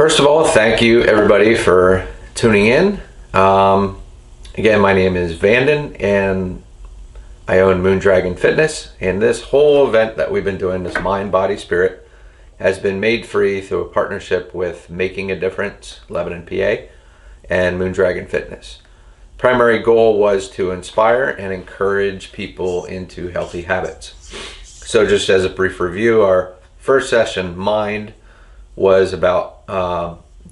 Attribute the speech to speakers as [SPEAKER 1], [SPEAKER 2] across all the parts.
[SPEAKER 1] First of all, thank you everybody for tuning in. Again, my name is Vanden and I own Moondragon Fitness, and this whole event that we've been doing, this Mind, Body, Spirit, has been made free through a partnership with Making a Difference, Lebanon, PA, and Moondragon Fitness. Primary goal was to inspire and encourage people into healthy habits. So just as a brief review, our first session, Mind, was about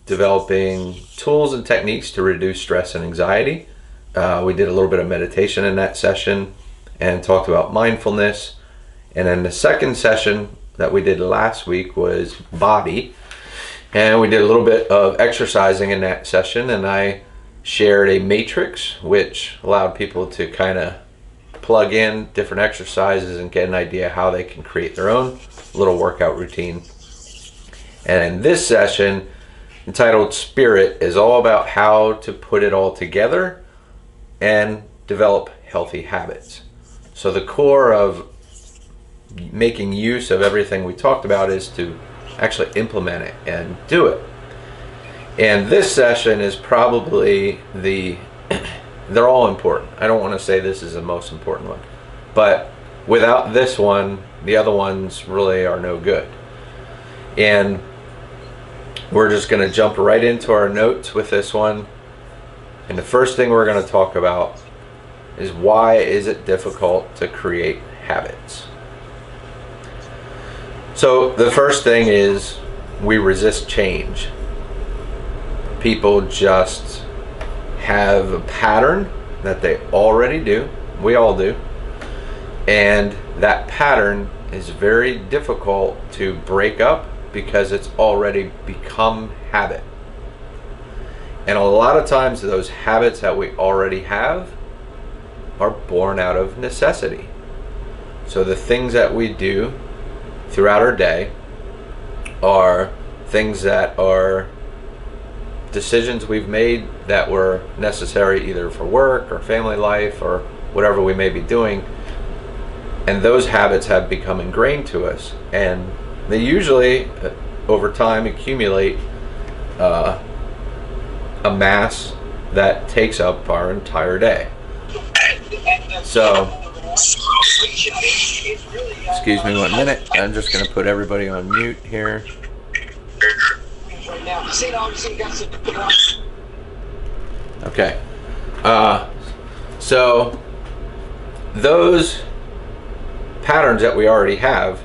[SPEAKER 1] developing tools and techniques to reduce stress and anxiety. We did a little bit of meditation in that session and talked about mindfulness. And then the second session that we did last week was Body, and we did a little bit of exercising in that session, and I shared a matrix which allowed people to kind of plug in different exercises and get an idea how they can create their own little workout routine. And in this session, entitled Spirit, is all about how to put it all together and develop healthy habits. So the core of making use of everything we talked about is to actually implement it and do it. And this session is probably they're all important. I don't want to say this is the most important one, but without this one, the other ones really are no good. And we're just going to jump right into our notes with this one. And the first thing we're going to talk about is, why is it difficult to create habits? So the first thing is, we resist change. People just have a pattern that they already do. We all do. And that pattern is very difficult to break up because it's already become habit. And a lot of times those habits that we already have are born out of necessity. So the things that we do throughout our day are things that are decisions we've made that were necessary either for work or family life or whatever we may be doing. And those habits have become ingrained to us, and they usually over time accumulate a mass that takes up our entire day. So excuse me 1 minute, I'm just going to put everybody on mute here. Okay, so those patterns that we already have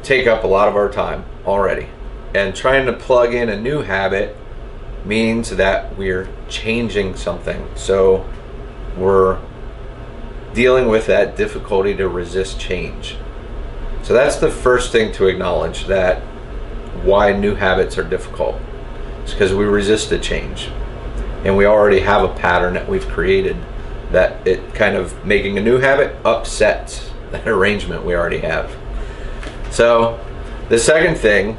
[SPEAKER 1] take up a lot of our time already, and trying to plug in a new habit means that we're changing something. So we're dealing with that difficulty to resist change. So that's the first thing to acknowledge, that why new habits are difficult. It's because we resist the change, and we already have a pattern that we've created that it kind of making a new habit upsets that arrangement we already have. So the second thing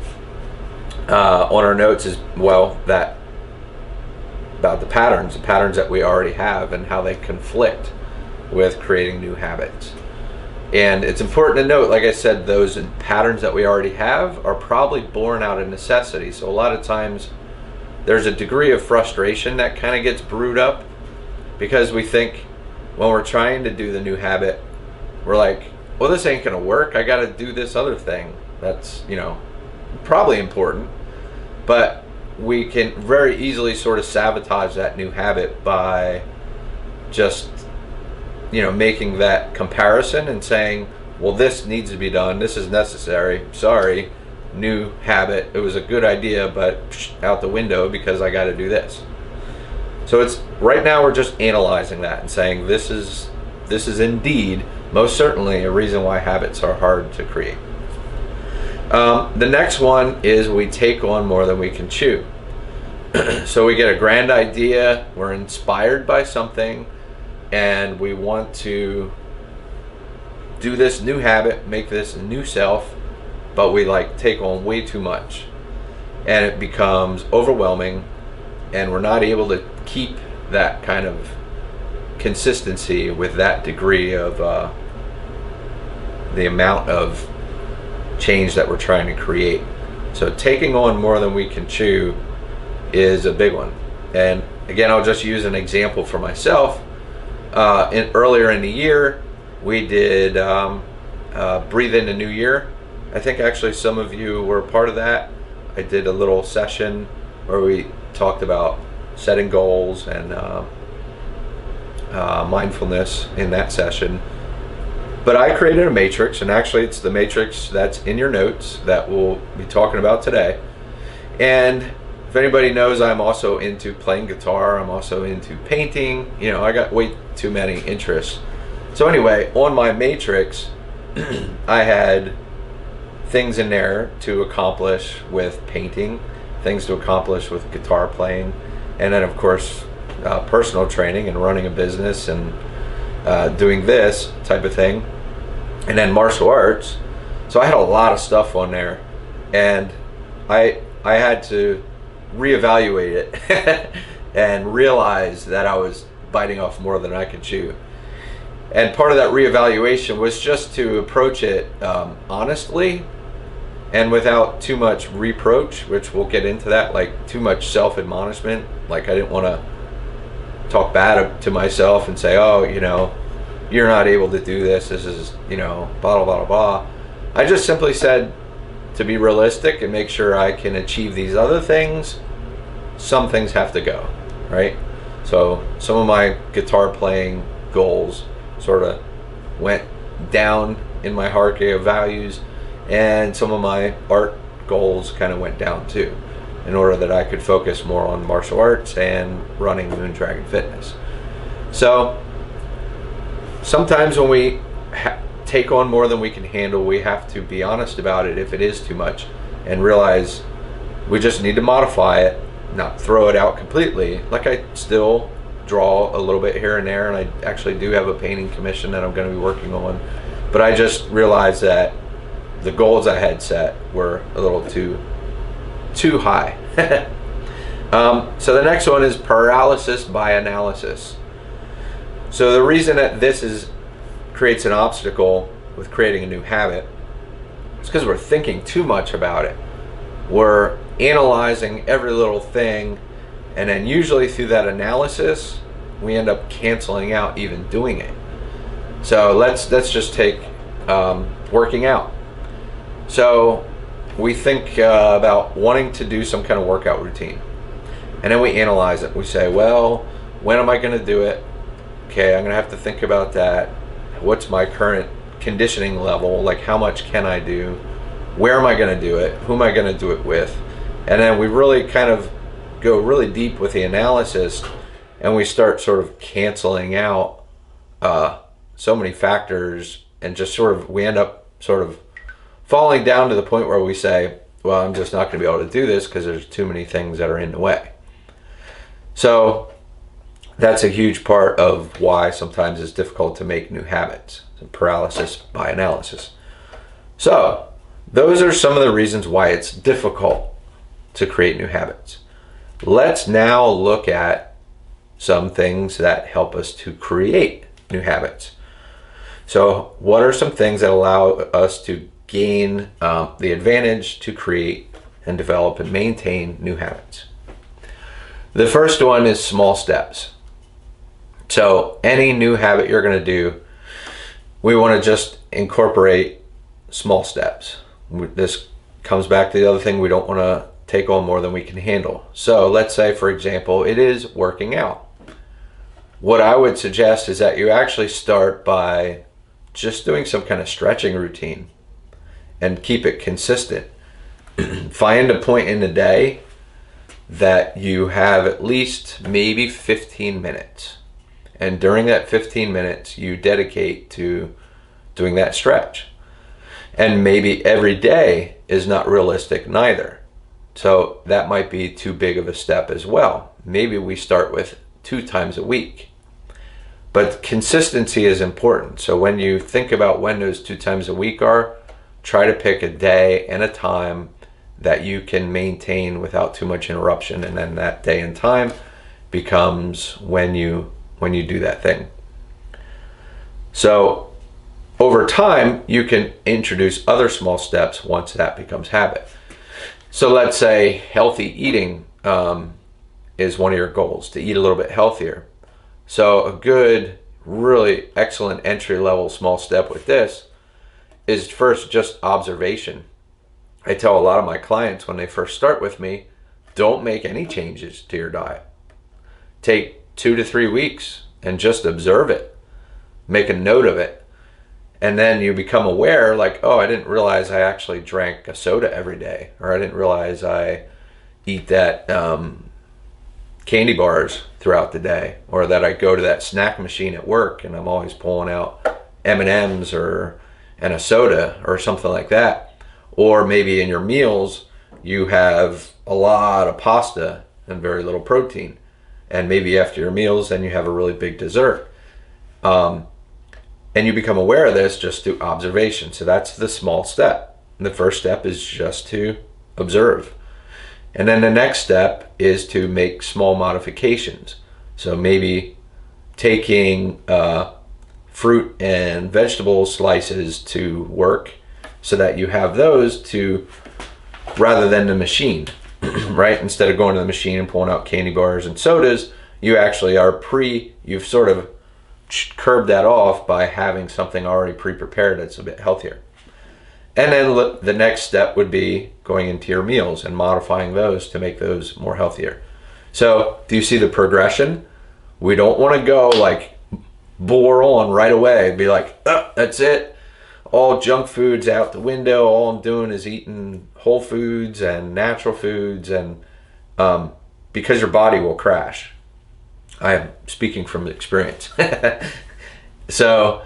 [SPEAKER 1] on our notes is, well, that about the patterns that we already have and how they conflict with creating new habits. And it's important to note, like I said, those patterns that we already have are probably born out of necessity. So a lot of times there's a degree of frustration that kind of gets brewed up because we think when we're trying to do the new habit, we're like, well, this ain't gonna work. I gotta do this other thing that's, probably important, but we can very easily sort of sabotage that new habit by just making that comparison and saying, well, this needs to be done, this is necessary, sorry, new habit, it was a good idea, but out the window because I got to do this. So it's right now we're just analyzing that and saying this is indeed most certainly a reason why habits are hard to create. The next one is, we take on more than we can chew. So we get a grand idea, we're inspired by something, and we want to do this new habit, make this a new self, but we take on way too much, and it becomes overwhelming, and we're not able to keep that kind of consistency with that degree of the amount of change that we're trying to create. So taking on more than we can chew is a big one. And again, I'll just use an example for myself. Earlier in the year, we did Breathe in the New Year. I think actually some of you were a part of that. I did a little session where we talked about setting goals and mindfulness in that session. But I created a matrix, and actually it's the matrix that's in your notes that we'll be talking about today. And if anybody knows, I'm also into playing guitar. I'm also into painting. You know, I got way too many interests. So anyway, on my matrix, I had things in there to accomplish with painting, things to accomplish with guitar playing, and then of course personal training and running a business and doing this type of thing, and then martial arts. So I had a lot of stuff on there, and I had to reevaluate it and realize that I was biting off more than I could chew. And part of that reevaluation was just to approach it honestly and without too much reproach, which we'll get into that, like too much self-admonishment. Like I didn't want to talk bad to myself and say, oh, you know, you're not able to do this. This is, you know, blah, blah, blah, blah. I just simply said to be realistic and make sure I can achieve these other things. Some things have to go, right? So some of my guitar playing goals sort of went down in my hierarchy of values, and some of my art goals kind of went down too, in order that I could focus more on martial arts and running Moondragon Fitness. So sometimes when we take on more than we can handle, we have to be honest about it if it is too much, and realize we just need to modify it, not throw it out completely. Like I still draw a little bit here and there, and I actually do have a painting commission that I'm going to be working on, but I just realized that the goals I had set were a little too high. So the next one is paralysis by analysis. So the reason that this creates an obstacle with creating a new habit is because we're thinking too much about it. We're analyzing every little thing, and then usually through that analysis we end up canceling out even doing it. So let's just take working out. So we think about wanting to do some kind of workout routine, and then we analyze it. We say, well, when am I going to do it? Okay, I'm going to have to think about that. What's my current conditioning level? Like, how much can I do? Where am I going to do it? Who am I going to do it with? And then we really kind of go really deep with the analysis, and we start sort of canceling out so many factors, and just sort of we end up sort of falling down to the point where we say, well, I'm just not going to be able to do this because there's too many things that are in the way. So that's a huge part of why sometimes it's difficult to make new habits, paralysis by analysis. So those are some of the reasons why it's difficult to create new habits. Let's now look at some things that help us to create new habits. So what are some things that allow us to gain the advantage to create and develop and maintain new habits? The first one is small steps. So any new habit you're going to do, we want to just incorporate small steps. This comes back to the other thing, we don't want to take on more than we can handle. So let's say, for example, it is working out. What I would suggest is that you actually start by just doing some kind of stretching routine and keep it consistent. Find a point in the day that you have at least maybe 15 minutes. And during that 15 minutes, you dedicate to doing that stretch. And maybe every day is not realistic neither. So that might be too big of a step as well. Maybe we start with 2 times a week. But consistency is important. So when you think about when those 2 times a week are, try to pick a day and a time that you can maintain without too much interruption. And then that day and time becomes when you do that thing. So over time, you can introduce other small steps once that becomes habit. So let's say healthy eating is one of your goals, to eat a little bit healthier. So a good, really excellent entry level small step with this is first just observation. I tell a lot of my clients when they first start with me, don't make any changes to your diet. Take 2 to 3 weeks and just observe it. Make a note of it. And then you become aware, like, oh, I didn't realize I actually drank a soda every day, or I didn't realize I eat that candy bars throughout the day, or that I go to that snack machine at work and I'm always pulling out M&Ms and a soda or something like that. Or maybe in your meals you have a lot of pasta and very little protein, and maybe after your meals then you have a really big dessert. And you become aware of this just through observation. So that's the small step. And the first step is just to observe. And then the next step is to make small modifications. So maybe taking fruit and vegetable slices to work so that you have those to, rather than the machine, right? Instead of going to the machine and pulling out candy bars and sodas, you actually are you've sort of curb that off by having something already pre-prepared that's a bit healthier. And then the next step would be going into your meals and modifying those to make those more healthier. So do you see the progression? We don't want to go like bore on right away, be like, oh, that's it, all junk foods out the window, all I'm doing is eating whole foods and natural foods, and because your body will crash. I am speaking from experience. So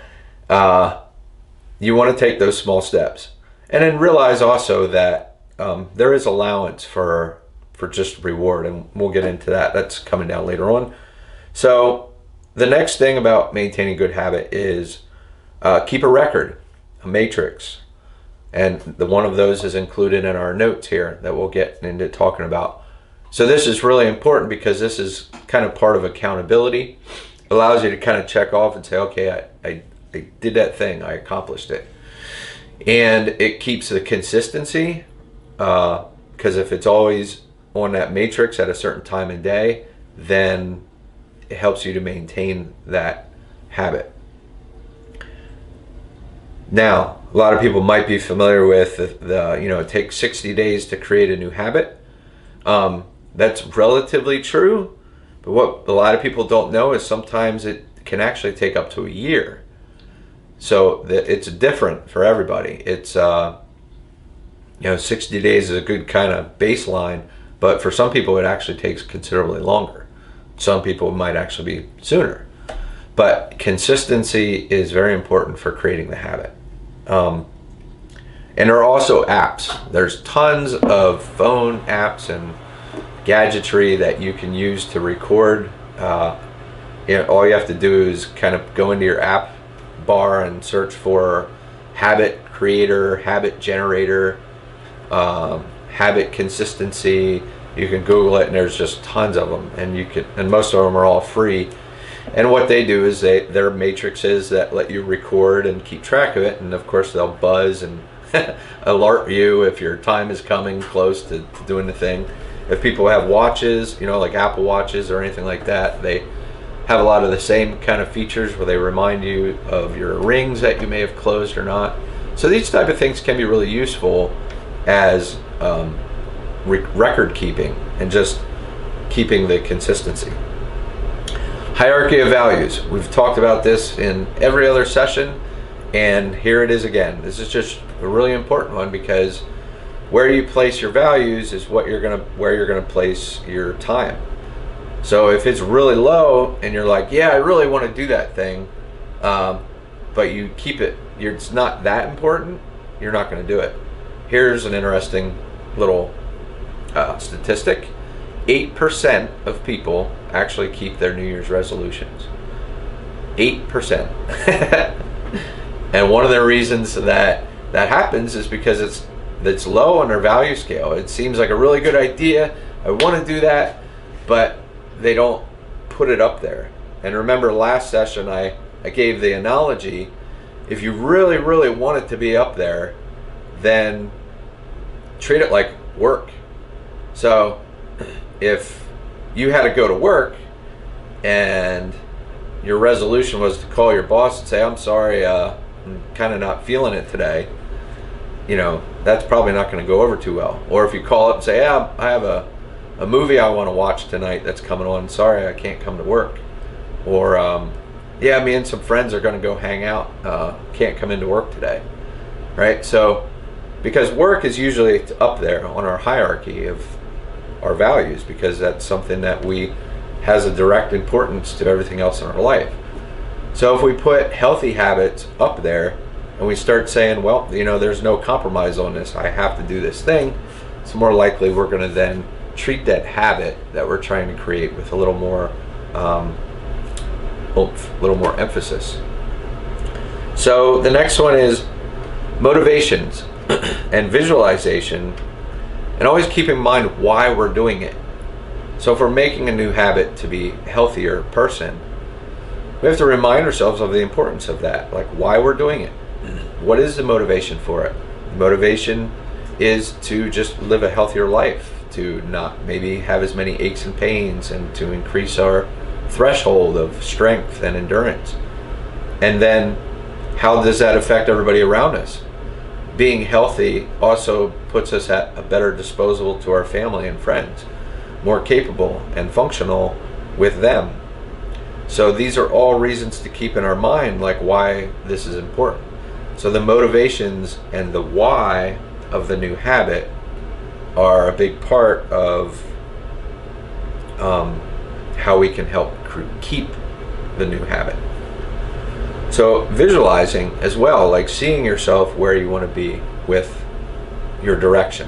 [SPEAKER 1] you want to take those small steps, and then realize also that there is allowance for just reward, and we'll get into that. That's coming down later on. So the next thing about maintaining good habit is keep a record, a matrix, and one of those is included in our notes here that we'll get into talking about. So this is really important because this is kind of part of accountability. It allows you to kind of check off and say, okay, I did that thing, I accomplished it. And it keeps the consistency, because if it's always on that matrix at a certain time of day, then it helps you to maintain that habit. Now, a lot of people might be familiar with it takes 60 days to create a new habit. That's relatively true, but what a lot of people don't know is sometimes it can actually take up to a year. So it's different for everybody. It's 60 days is a good kind of baseline, but for some people it actually takes considerably longer. Some people might actually be sooner. But consistency is very important for creating the habit. And there are also apps. There's tons of phone apps and gadgetry that you can use to record. All you have to do is kind of go into your app bar and search for habit creator, habit generator, habit consistency. You can Google it, and there's just tons of them, and most of them are all free. And what they do is they're matrices that let you record and keep track of it, and of course they'll buzz and alert you if your time is coming close to doing the thing. If people have watches, like Apple Watches or anything like that, they have a lot of the same kind of features where they remind you of your rings that you may have closed or not. So these type of things can be really useful as record keeping and just keeping the consistency. Hierarchy of values. We've talked about this in every other session, and here it is again. This is just a really important one because where you place your values is where you're gonna place your time. So if it's really low and you're like, yeah, I really want to do that thing, but you keep it, it's not that important, you're not going to do it. Here's an interesting little statistic. 8% of people actually keep their New Year's resolutions. 8%. And one of the reasons that happens is because it's low on their value scale. It seems like a really good idea. I want to do that, but they don't put it up there. And remember last session I gave the analogy, if you really, really want it to be up there, then treat it like work. So if you had to go to work and your resolution was to call your boss and say, I'm sorry, I'm kind of not feeling it today, that's probably not going to go over too well. Or if you call up and say, yeah, I have a movie I want to watch tonight that's coming on, sorry, I can't come to work. Or, yeah, me and some friends are going to go hang out, can't come into work today, right? So, because work is usually up there on our hierarchy of our values, because that's something that has a direct importance to everything else in our life. So if we put healthy habits up there and we start saying, well, there's no compromise on this, I have to do this thing, it's more likely we're going to then treat that habit that we're trying to create with a little more oomph, a little more emphasis. So the next one is motivations and visualization, and always keep in mind why we're doing it. So if we're making a new habit to be a healthier person, we have to remind ourselves of the importance of that, like why we're doing it. What is the motivation for it? The motivation is to just live a healthier life, to not maybe have as many aches and pains, and to increase our threshold of strength and endurance. And then how does that affect everybody around us? Being healthy also puts us at a better disposal to our family and friends, more capable and functional with them. So these are all reasons to keep in our mind, like why this is important. So the motivations and the why of the new habit are a big part of how we can help keep the new habit. So visualizing as well, like seeing yourself where you want to be with your direction.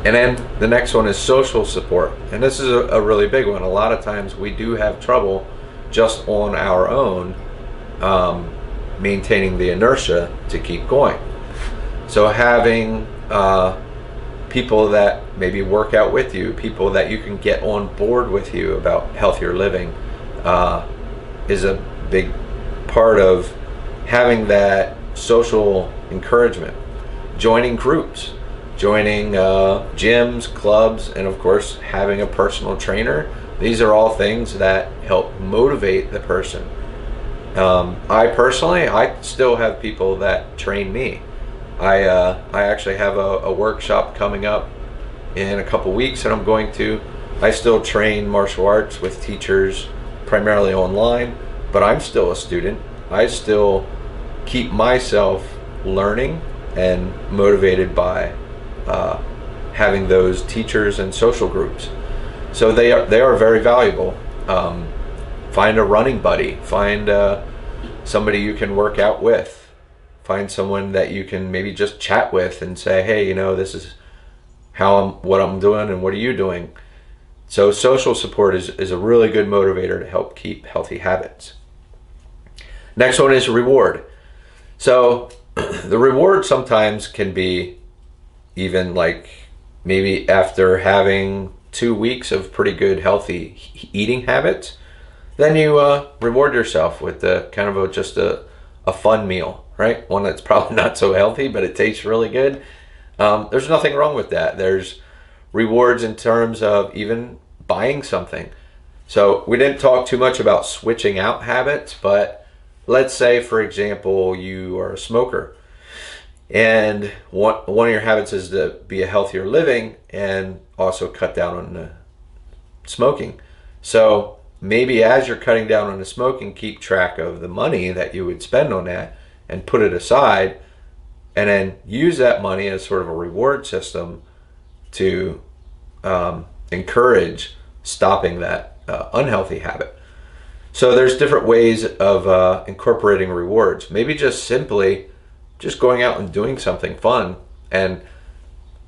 [SPEAKER 1] And then the next one is social support. And this is a really big one. A lot of times we do have trouble just on our own maintaining the inertia to keep going. So having people that maybe work out with you, people that you can get on board with you about healthier living is a big part of having that social encouragement. Joining groups, joining gyms, clubs, and of course having a personal trainer. These are all things that help motivate the person. I still have people that train me. I actually have a workshop coming up in a couple weeks, and I still train martial arts with teachers primarily online, but I'm still a student. I still keep myself learning and motivated by having those teachers and social groups. So they are very valuable. Find a running buddy, find somebody you can work out with. Find someone that you can maybe just chat with and say, hey, this is what I'm doing and what are you doing? So social support is a really good motivator to help keep healthy habits. Next one is reward. So the reward sometimes can be even like maybe after having 2 weeks of pretty good healthy eating habits, then you reward yourself with just a fun meal, right? One that's probably not so healthy, but it tastes really good. There's nothing wrong with that. There's rewards in terms of even buying something. So we didn't talk too much about switching out habits, but let's say, for example, you are a smoker and one of your habits is to be a healthier living and also cut down on the smoking. So maybe as you're cutting down on the smoking, keep track of the money that you would spend on that and put it aside, and then use that money as sort of a reward system to encourage stopping that unhealthy habit. So there's different ways of incorporating rewards. Maybe just simply just going out and doing something fun, and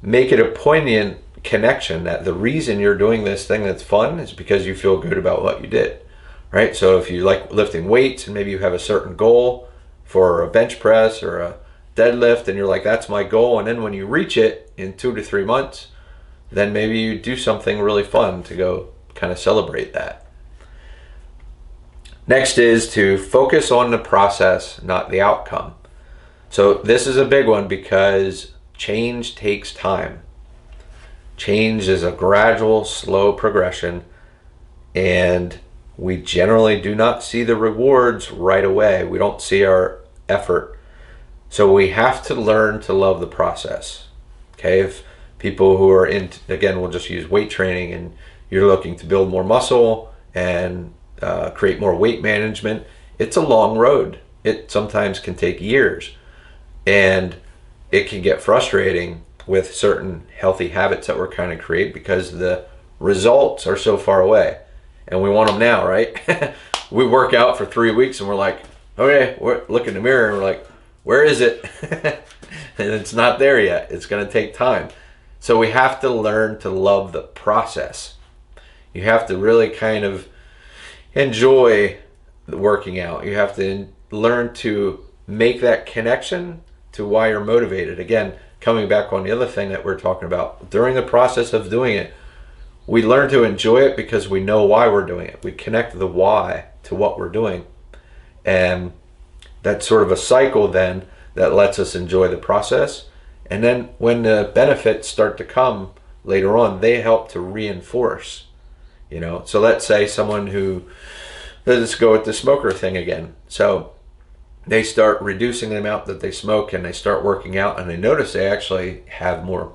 [SPEAKER 1] make it a poignant connection that the reason you're doing this thing that's fun is because you feel good about what you did, right? So if you like lifting weights and maybe you have a certain goal for a bench press or a deadlift, and you're like, that's my goal, and then when you reach it in 2 to 3 months, then maybe you do something really fun to go kind of celebrate that. Next is to focus on the process, not the outcome. So this is a big one because change takes time. Change is a gradual, slow progression, and we generally do not see the rewards right away. We don't see our effort. So we have to learn to love the process. Okay, if people who are in, again, we'll just use weight training, and you're looking to build more muscle and create more weight management, it's a long road. It sometimes can take years, and it can get frustrating with certain healthy habits that we're trying to create because the results are so far away and we want them now, right? We work out for 3 weeks and we're like, okay, look in the mirror and we're like, where is it? And it's not there yet. It's going to take time. So we have to learn to love the process. You have to really kind of enjoy the working out. You have to learn to make that connection to why you're motivated. Again, coming back on the other thing that we're talking about, during the process of doing it, we learn to enjoy it because we know why we're doing it. We connect the why to what we're doing. And that's sort of a cycle then that lets us enjoy the process. And then when the benefits start to come later on, they help to reinforce, So let's say someone who, let's go with the smoker thing again. So they start reducing the amount that they smoke and they start working out and they notice they actually have more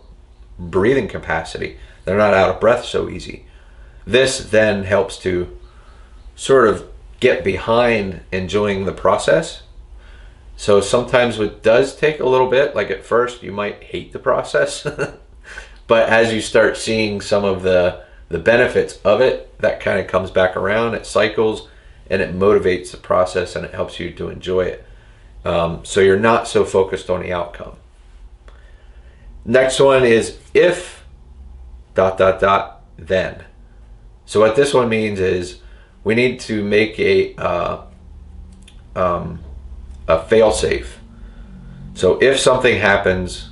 [SPEAKER 1] breathing capacity. They're not out of breath so easy. This then helps to sort of get behind enjoying the process. So sometimes it does take a little bit, like at first you might hate the process, but as you start seeing some of the benefits of it, that kind of comes back around, it cycles, and it motivates the process and it helps you to enjoy it. So you're not so focused on the outcome. Next one is if ... then. So what this one means is we need to make a fail-safe. So if something happens,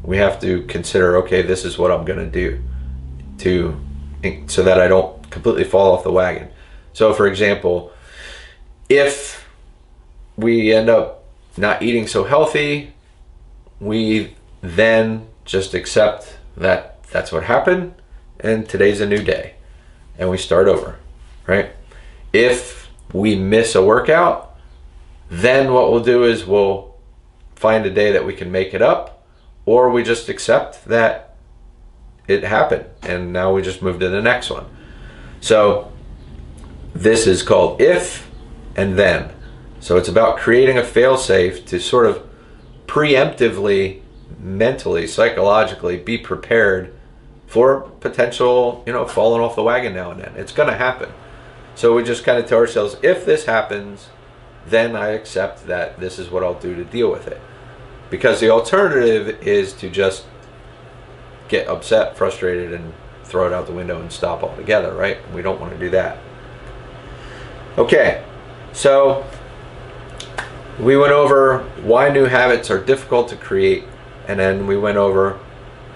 [SPEAKER 1] we have to consider, okay, this is what I'm going to do so that I don't completely fall off the wagon. So for example, if we end up not eating so healthy, we then just accept that that's what happened and today's a new day and we start over, right? If we miss a workout, then what we'll do is we'll find a day that we can make it up, or we just accept that it happened and now we just move to the next one. So this is called if and then. So it's about creating a fail-safe to sort of preemptively, mentally, psychologically be prepared for potential, falling off the wagon now and then. It's going to happen. So we just kind of tell ourselves, if this happens, then I accept that this is what I'll do to deal with it. Because the alternative is to just get upset, frustrated, and throw it out the window and stop altogether, right? We don't want to do that. Okay, so we went over why new habits are difficult to create, and then we went over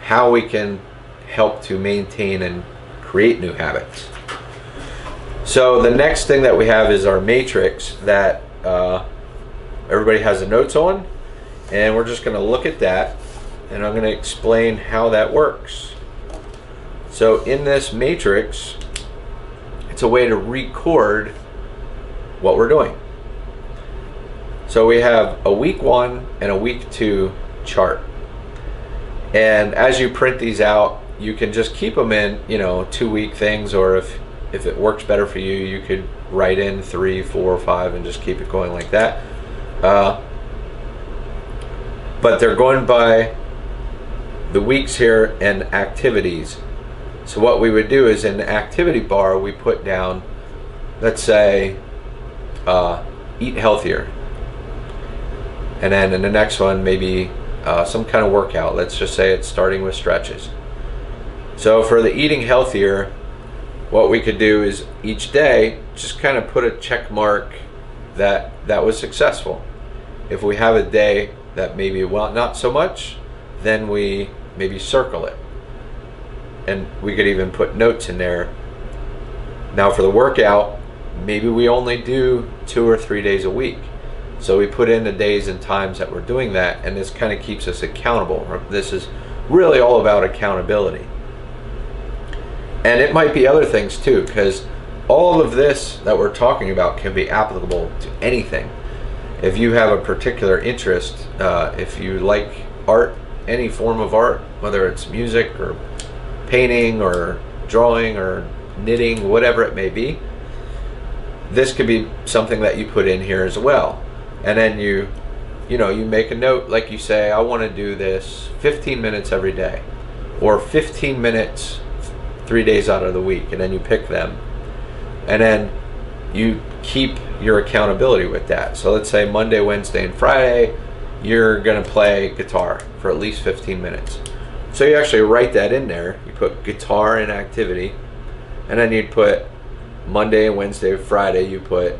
[SPEAKER 1] how we can help to maintain and create new habits. So the next thing that we have is our matrix that everybody has the notes on, and we're just going to look at that, and I'm going to explain how that works. So in this matrix, it's a way to record what we're doing. So we have a week 1 and a week 2 chart, and as you print these out, you can just keep them in 2-week things, or if it works better for you, you could write in 3, 4, 5 and just keep it going like that. But they're going by the weeks here and activities. So what we would do is in the activity bar, we put down, let's say, eat healthier. And then in the next one, maybe some kind of workout. Let's just say it's starting with stretches. So for the eating healthier, what we could do is each day just kind of put a check mark that was successful. If we have a day that maybe not so much, then we maybe circle it. And we could even put notes in there. Now for the workout, maybe we only do 2 or 3 days a week. So we put in the days and times that we're doing that, and this kind of keeps us accountable. This is really all about accountability. And it might be other things too, because all of this that we're talking about can be applicable to anything. If you have a particular interest, if you like art, any form of art, whether it's music or painting or drawing or knitting, whatever it may be, this could be something that you put in here as well. And then you make a note, like you say, I want to do this 15 minutes every day, or 15 minutes 3 days out of the week, and then you pick them. And then you keep your accountability with that. So let's say Monday, Wednesday, and Friday, you're going to play guitar for at least 15 minutes. So you actually write that in there. You put guitar in activity, and then you'd put Monday, Wednesday, Friday, you put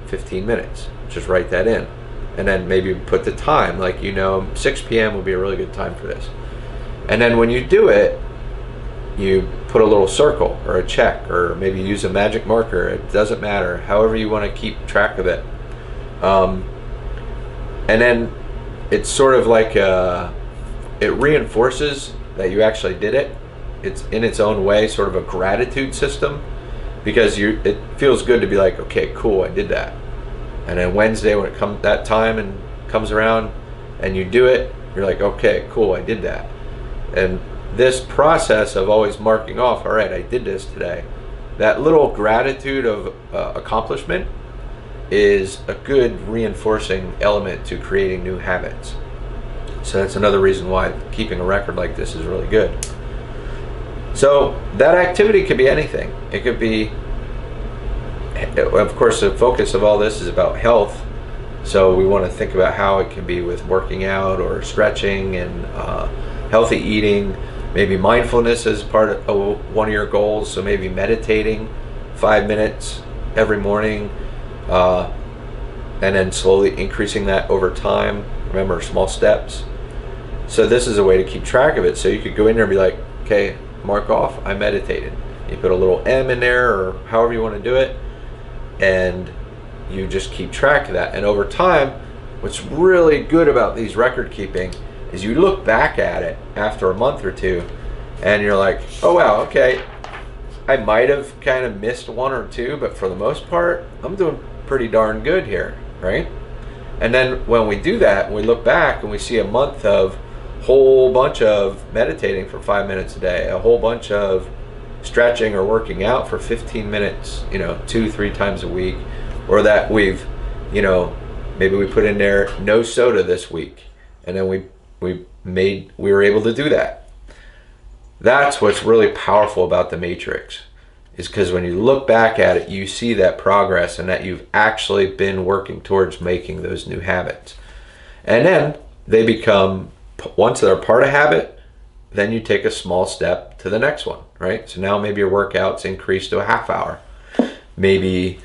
[SPEAKER 1] 15 minutes. Just write that in. And then maybe put the time, like 6 p.m. would be a really good time for this. And then when you do it, you put a little circle or a check, or maybe use a magic marker. It doesn't matter, however you want to keep track of it. And then it's sort of like it reinforces that you actually did it. It's in its own way sort of a gratitude system, because it feels good to be like, okay, cool, I did that. And then Wednesday, when it comes that time and comes around and you do it, you're like, okay, cool, I did that. And this process of always marking off, all right, I did this today, that little gratitude of accomplishment is a good reinforcing element to creating new habits. So that's another reason why keeping a record like this is really good. So that activity could be anything. It could be, of course, the focus of all this is about health. So we want to think about how it can be with working out or stretching and healthy eating. Maybe mindfulness is part of one of your goals. So maybe meditating 5 minutes every morning, and then slowly increasing that over time. Remember, small steps. So this is a way to keep track of it. So you could go in there and be like, okay, mark off, I meditated. You put a little M in there, or however you want to do it, and you just keep track of that. And over time, what's really good about these record keeping is you look back at it after a month or two, and you're like, oh wow, okay, I might have kind of missed one or two, but for the most part, I'm doing pretty darn good here, right? And then when we do that, we look back and we see a month of whole bunch of meditating for 5 minutes a day, a whole bunch of stretching or working out for 15 minutes, 2-3 times a week, or that we've, maybe we put in there no soda this week, and then we were able to do that. That's what's really powerful about the matrix, is because when you look back at it, you see that progress and that you've actually been working towards making those new habits. And then they become, once they're part of habit, then you take a small step to the next one, right? So now maybe your workout's increased to a half hour. Maybe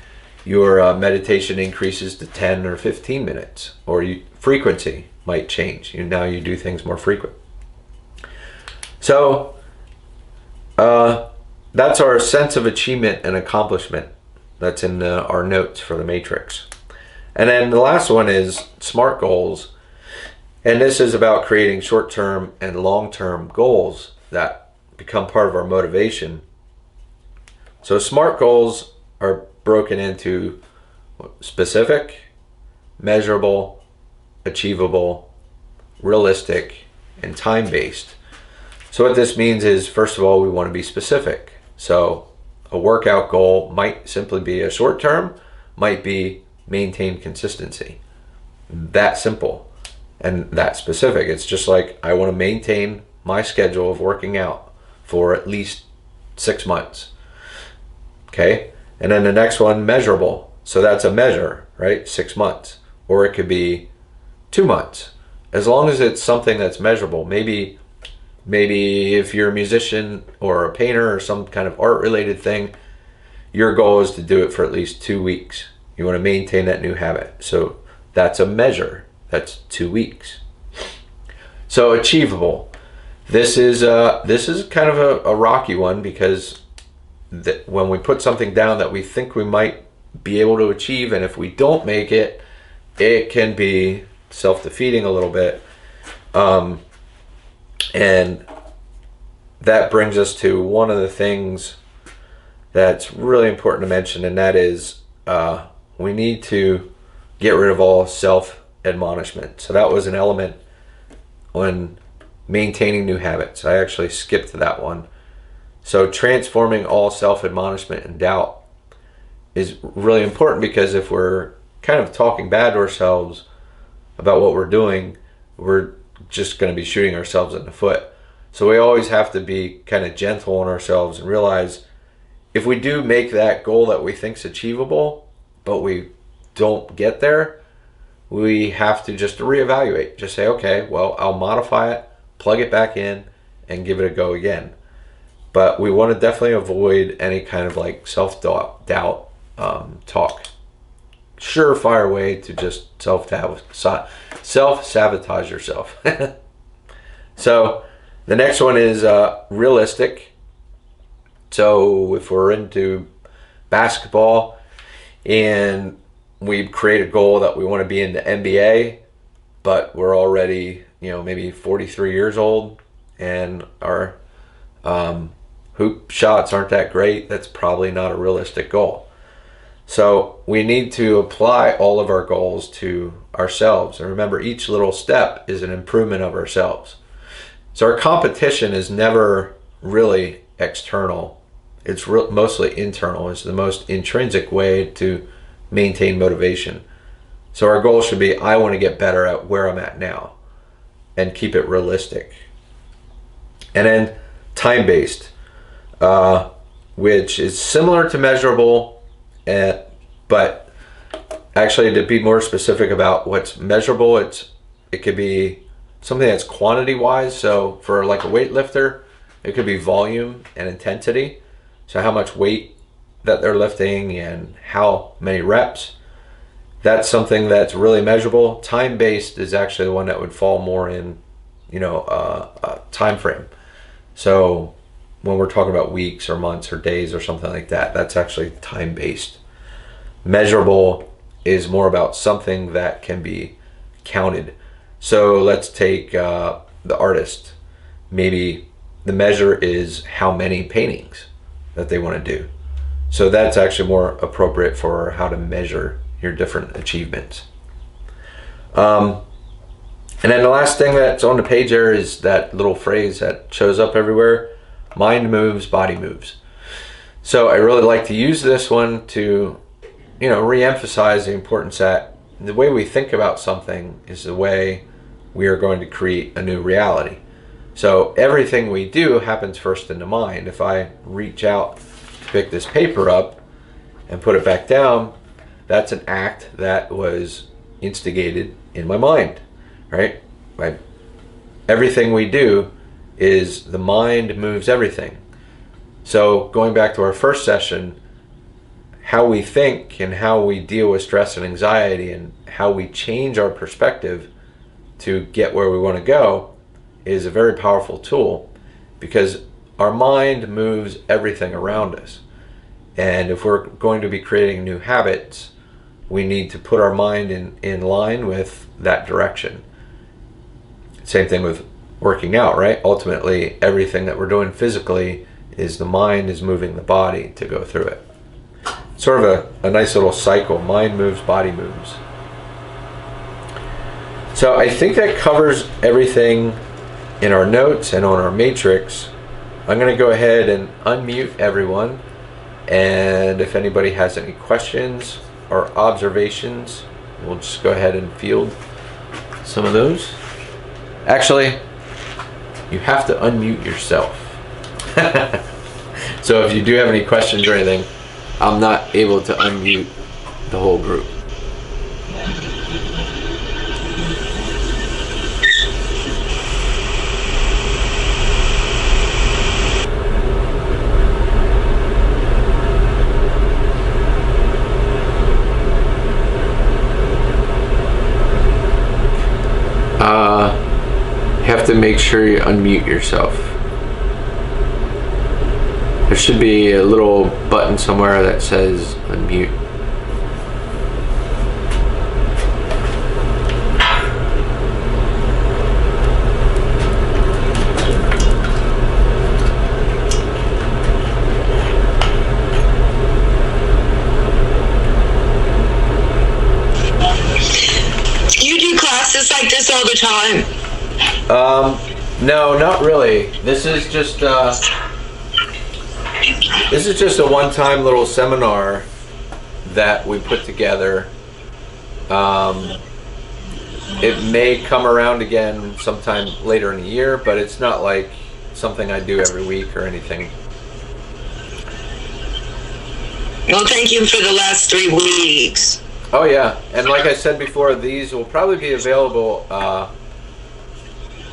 [SPEAKER 1] your meditation increases to 10 or 15 minutes, or frequency might change. Now you do things more frequent. So that's our sense of achievement and accomplishment. That's in our notes for the matrix. And then the last one is SMART goals. And this is about creating short-term and long-term goals that become part of our motivation. So SMART goals are broken into specific, measurable, achievable, realistic, and time-based. So what this means is, first of all, we want to be specific. So a workout goal might simply be a short-term, might be maintain consistency. That simple. And that specific. It's just like, I want to maintain my schedule of working out for at least 6 months. Okay? And then the next one, measurable. So that's a measure, right? 6 months. Or it could be 2 months. As long as it's something that's measurable. Maybe if you're a musician or a painter or some kind of art related thing, your goal is to do it for at least 2 weeks. You want to maintain that new habit. So that's a measure. That's 2 weeks. So achievable. This is kind of a rocky one, because when we put something down that we think we might be able to achieve, and if we don't make it, it can be self-defeating a little bit. And that brings us to one of the things that's really important to mention, and that is we need to get rid of all self-admonishment. So that was an element when maintaining new habits. I actually skipped that one. So transforming all self-admonishment and doubt is really important, because if we're kind of talking bad to ourselves about what we're doing, we're just going to be shooting ourselves in the foot. So we always have to be kind of gentle on ourselves and realize if we do make that goal that we think is achievable, but we don't get there, we have to just reevaluate. Just say, okay, well, I'll modify it, plug it back in, and give it a go again. But we want to definitely avoid any kind of like self-doubt talk. Surefire way to just self-sabotage yourself. So the next one is realistic. So if we're into basketball and we create a goal that we want to be in the NBA, but we're already, maybe 43 years old and our hoop shots aren't that great, that's probably not a realistic goal. So we need to apply all of our goals to ourselves. And remember, each little step is an improvement of ourselves. So our competition is never really external. It's mostly internal. It's the most intrinsic way to maintain motivation. So our goal should be, I want to get better at where I'm at now, and keep it realistic. And then time-based, which is similar to measurable, but actually, to be more specific about what's measurable, it could be something that's quantity wise. So for like a weightlifter, it could be volume and intensity. So how much weight that they're lifting and how many reps. That's something that's really measurable. Time-based is actually the one that would fall more in, a time frame. So when we're talking about weeks or months or days or something like that, that's actually time-based. Measurable is more about something that can be counted. So let's take the artist. Maybe the measure is how many paintings that they want to do. So that's actually more appropriate for how to measure your different achievements. And then the last thing that's on the page there is that little phrase that shows up everywhere: mind moves, body moves. So I really like to use this one to, re-emphasize the importance that the way we think about something is the way we are going to create a new reality. So everything we do happens first in the mind. If I reach out to pick this paper up and put it back down, that's an act that was instigated in my mind, right? Everything we do is the mind moves everything. So going back to our first session, how we think and how we deal with stress and anxiety and how we change our perspective to get where we want to go is a very powerful tool, because our mind moves everything around us. And if we're going to be creating new habits, we need to put our mind in line with that direction. Same thing with working out, right? Ultimately, everything that we're doing physically is the mind is moving the body to go through it. Sort of a nice little cycle. Mind moves, body moves. So I think that covers everything in our notes and on our matrix. I'm going to go ahead and unmute everyone. And if anybody has any questions or observations, we'll just go ahead and field some of those. Actually, you have to unmute yourself. So if you do have any questions or anything, I'm not able to unmute the whole group. You have to make sure you unmute yourself. There should be a little button somewhere that says unmute.
[SPEAKER 2] this all the time?
[SPEAKER 1] No, not really. This is just a one-time little seminar that we put together. It may come around again sometime later in the year, but it's not like something I do every week or anything.
[SPEAKER 2] Well, thank you for the last 3 weeks.
[SPEAKER 1] Oh yeah, and like I said before, these will probably be available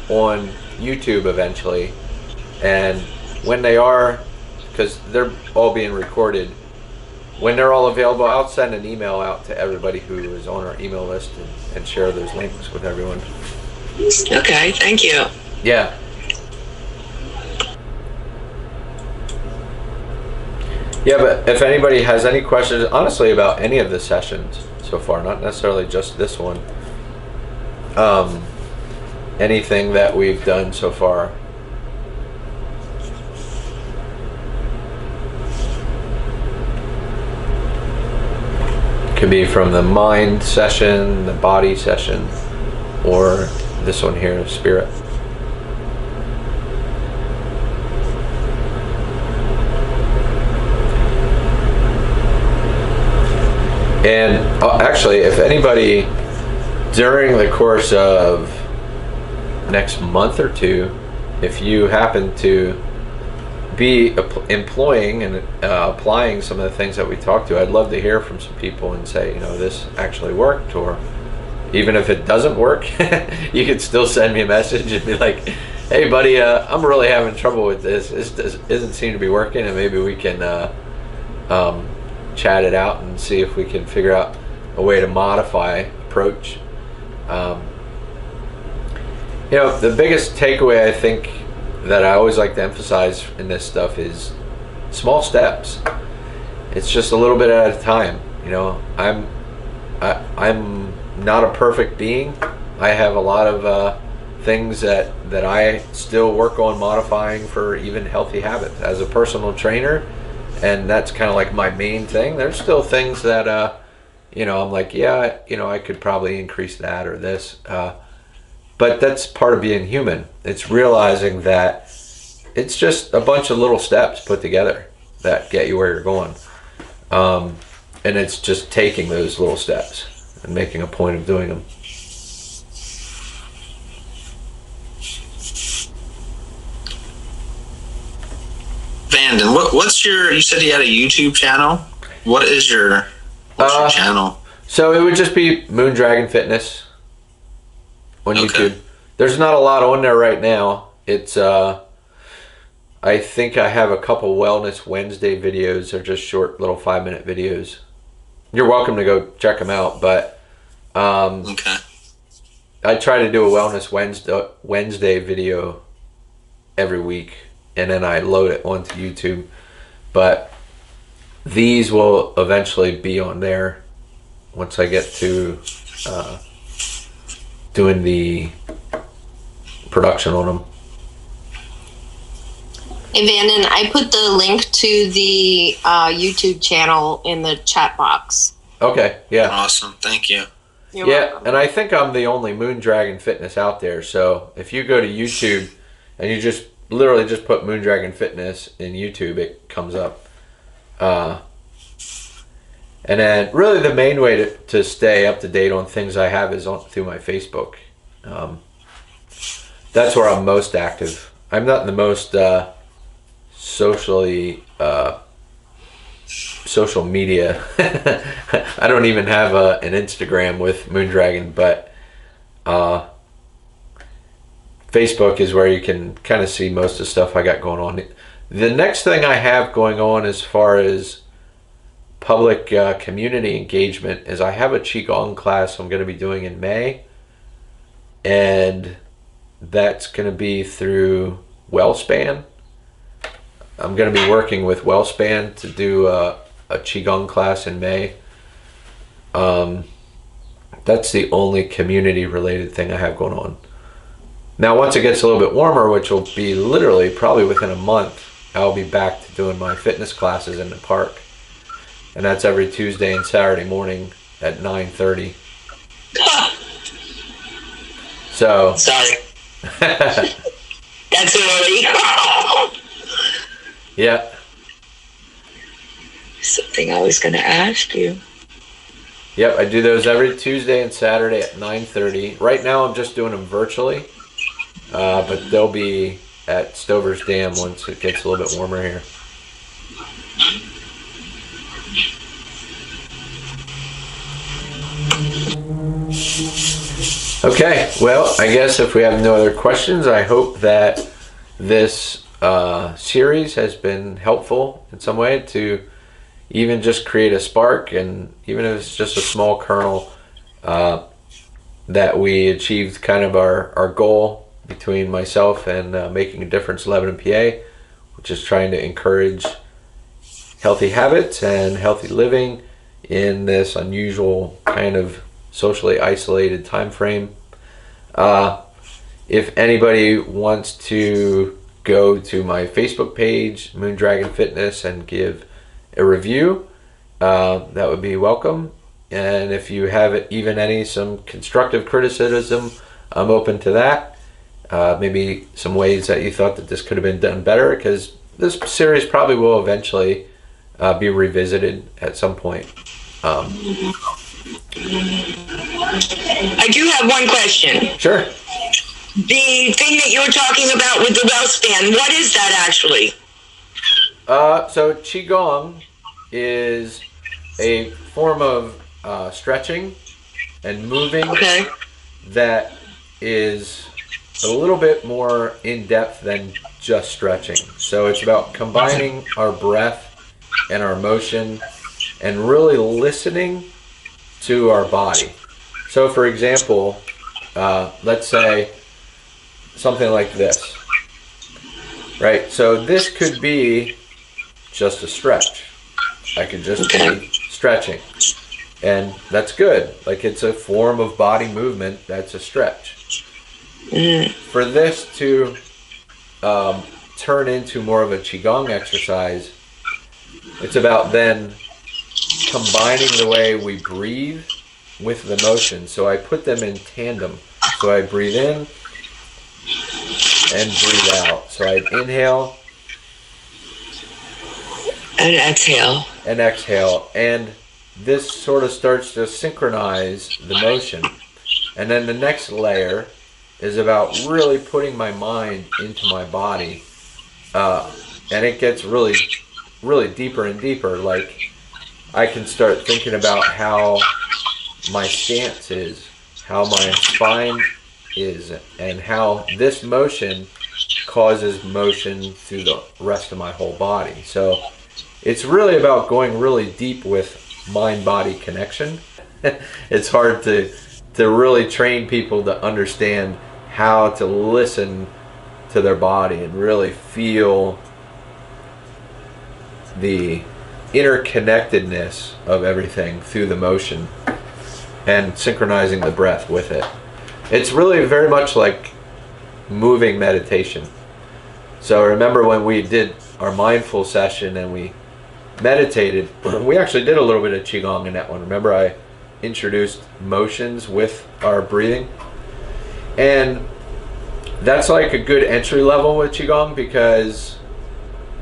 [SPEAKER 1] on YouTube eventually, and when they are, because they're all being recorded, when they're all available, I'll send an email out to everybody who is on our email list and share those links with everyone.
[SPEAKER 2] Okay, thank you.
[SPEAKER 1] Yeah. Yeah, but if anybody has any questions, honestly, about any of the sessions so far, not necessarily just this one, anything that we've done so far. Could be from the mind session, the body session, or this one here, spirit. And actually, if anybody during the course of next month or two, if you happen to be employing and applying some of the things that we talked to, I'd love to hear from some people and say, you know, this actually worked, or even if it doesn't work, you could still send me a message and be like, hey buddy, I'm really having trouble with this. This doesn't seem to be working, and maybe we can chat it out and see if we can figure out a way to modify approach. You know, the biggest takeaway I think that I always like to emphasize in this stuff is small steps. It's just a little bit at a time. You know, I'm not a perfect being. I have a lot of things that I still work on modifying for even healthy habits as a personal trainer, and that's kind of like my main thing. There's still things that you know, I'm like, yeah, you know, I could probably increase that or this, but that's part of being human. It's realizing that it's just a bunch of little steps put together that get you where you're going, and it's just taking those little steps and making a point of doing them.
[SPEAKER 3] Vanden, what's your, you said you had a YouTube channel. What's your channel?
[SPEAKER 1] So it would just be Moondragon Fitness on YouTube. There's not a lot on there right now. It's I think I have a couple Wellness Wednesday videos. They're just short little 5-minute videos. You're welcome to go check them out, but I try to do a Wellness Wednesday video every week, and then I load it onto YouTube. But these will eventually be on there once I get to doing the production on them.
[SPEAKER 4] Hey Vanden, I put the link to the YouTube channel in the chat box.
[SPEAKER 1] Okay, yeah.
[SPEAKER 3] Awesome, thank you.
[SPEAKER 4] You're welcome.
[SPEAKER 1] And I think I'm the only Moondragon Fitness out there. So if you go to YouTube and you just literally just put Moondragon Fitness in YouTube, it comes up. And then really the main way to stay up to date on things I have is through my Facebook. That's where I'm most active. I'm not the most social media. I don't even have an Instagram with Moondragon, but Facebook is where you can kind of see most of the stuff I got going on. The next thing I have going on as far as public community engagement is I have a Qigong class I'm going to be doing in May, and that's going to be through WellSpan. I'm going to be working with WellSpan to do a Qigong class in May. That's the only community related thing I have going on. Now once it gets a little bit warmer, which will be literally probably within a month, I'll be back to doing my fitness classes in the park. And that's every Tuesday and Saturday morning at 9:30. So
[SPEAKER 2] Sorry. That's early.
[SPEAKER 1] yeah.
[SPEAKER 2] Something I was going to ask you.
[SPEAKER 1] Yep, I do those every Tuesday and Saturday at 9:30. Right now I'm just doing them virtually, but they'll be at Stover's Dam once it gets a little bit warmer here. Okay, well, I guess if we have no other questions, I hope that this series has been helpful in some way to even just create a spark, and even if it's just a small kernel, that we achieved kind of our goal between myself and Making a Difference Lebanon, PA, which is trying to encourage healthy habits and healthy living in this unusual kind of socially isolated time frame. If anybody wants to go to my Facebook page, Moondragon Fitness, and give a review, that would be welcome. And if you have even some constructive criticism, I'm open to that. Maybe some ways that you thought that this could have been done better, because this series probably will eventually be revisited at some point.
[SPEAKER 2] I do have one question.
[SPEAKER 1] Sure.
[SPEAKER 2] The thing that you were talking about with the well stand, what is that actually?
[SPEAKER 1] So Qigong is a form of stretching and moving that is a little bit more in depth than just stretching. So it's about combining our breath and our motion and really listening to our body. So for example, let's say something like this, right? So this could be just a stretch. I could just be stretching, and that's good. Like, it's a form of body movement that's a stretch. For this to turn into more of a Qigong exercise, it's about then combining the way we breathe with the motion. So I put them in tandem. So I breathe in and breathe out. So I inhale
[SPEAKER 2] And exhale.
[SPEAKER 1] and exhale, and this sort of starts to synchronize the motion. And then the next layer is about really putting my mind into my body, and it gets really, really deeper and deeper. Like, I can start thinking about how my stance is, how my spine is, and how this motion causes motion through the rest of my whole body. So it's really about going really deep with mind-body connection. It's hard to really train people to understand how to listen to their body and really feel the interconnectedness of everything through the motion and synchronizing the breath with it. It's really very much like moving meditation. So remember when we did our mindful session and we meditated, we actually did a little bit of Qigong in that one. Remember, I introduced motions with our breathing, and that's like a good entry level with Qigong, because,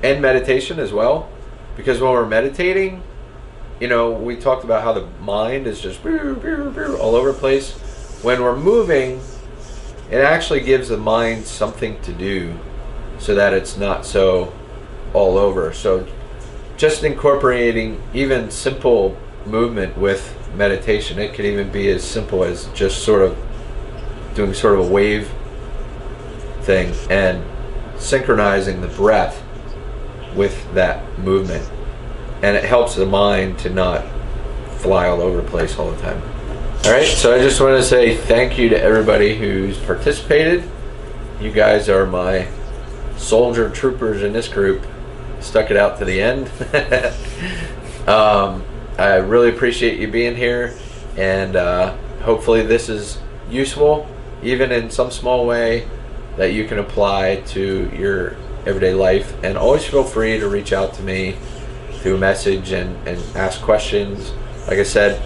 [SPEAKER 1] and meditation as well, because when we're meditating, you know, we talked about how the mind is just all over the place. When we're moving, it actually gives the mind something to do so that it's not so all over. So just incorporating even simple movement with meditation, it could even be as simple as just sort of doing sort of a wave thing and synchronizing the breath with that movement, and it helps the mind to not fly all over the place all the time. All right, so I just want to say thank you to everybody who's participated. You guys are my soldier troopers in this group. Stuck it out to the end. I really appreciate you being here, and hopefully this is useful, even in some small way that you can apply to your everyday life. And always feel free to reach out to me through a message and ask questions. Like I said,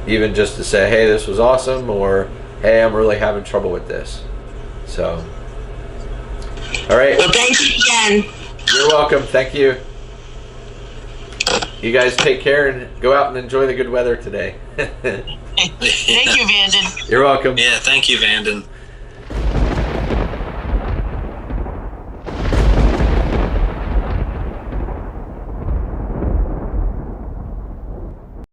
[SPEAKER 1] even just to say, hey, this was awesome, or hey, I'm really having trouble with this. So, all right.
[SPEAKER 2] Well, thank you again.
[SPEAKER 1] You're welcome. Thank you. You guys take care and go out and enjoy the good weather today.
[SPEAKER 5] Thank you, Vanden.
[SPEAKER 1] You're welcome.
[SPEAKER 3] Yeah, thank you, Vanden.